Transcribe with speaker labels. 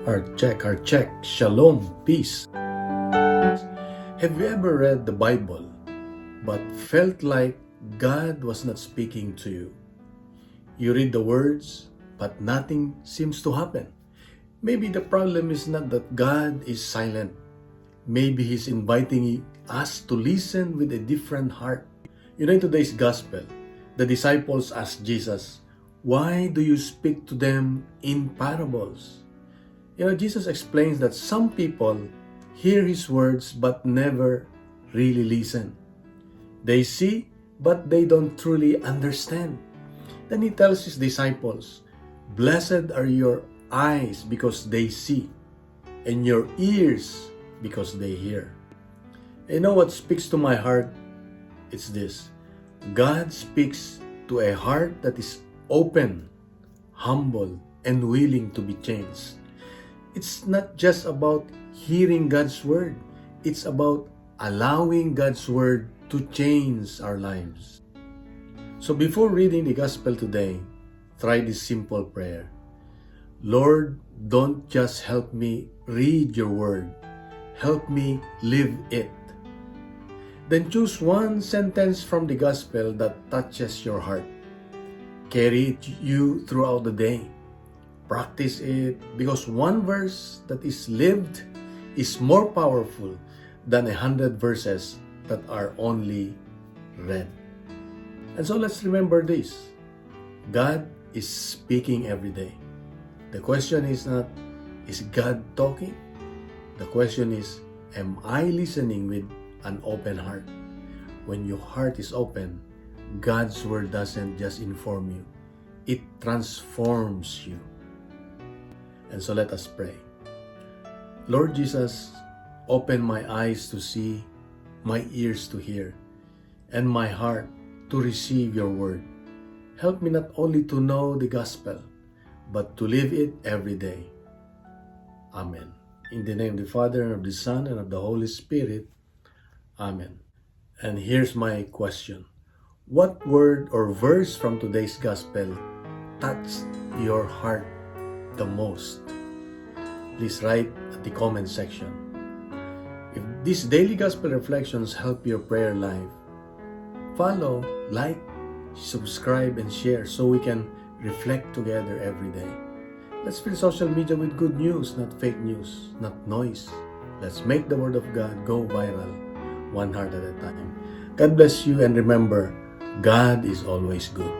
Speaker 1: Our check. Shalom, peace. Have you ever read the Bible but felt like God was not speaking to you? You read the words but nothing seems to happen. Maybe the problem is not that God is silent. Maybe He's inviting us to listen with a different heart. You know, in today's gospel, the disciples asked Jesus, "Why do you speak to them in parables?" You know, Jesus explains that some people hear His words but never really listen. They see, but they don't truly understand. Then He tells His disciples, "Blessed are your eyes because they see, and your ears because they hear." You know what speaks to my heart? It's this. God speaks to a heart that is open, humble, and willing to be changed. It's not just about hearing God's word. It's about allowing God's word to change our lives. So before reading the gospel today, try this simple prayer. Lord, don't just help me read your word. Help me live it. Then choose one sentence from the gospel that touches your heart. Carry it you throughout the day. Practice it, because one verse that is lived is more powerful than 100 verses that are only read. And so let's remember this. God is speaking every day. The question is not, is God talking? The question is, am I listening with an open heart? When your heart is open, God's word doesn't just inform you. It transforms you. And so let us pray. Lord Jesus, open my eyes to see, my ears to hear, and my heart to receive your word. Help me not only to know the gospel, but to live it every day. Amen. In the name of the Father, and of the Son, and of the Holy Spirit. Amen. And here's my question. What word or verse from today's gospel touched your heart the most? Please write at the comment section. If these daily gospel reflections help your prayer life, follow, like, subscribe, and share so we can reflect together every day. Let's fill social media with good news, not fake news, not noise. Let's make the word of God go viral, one heart at a time. God bless you, and remember, God is always good.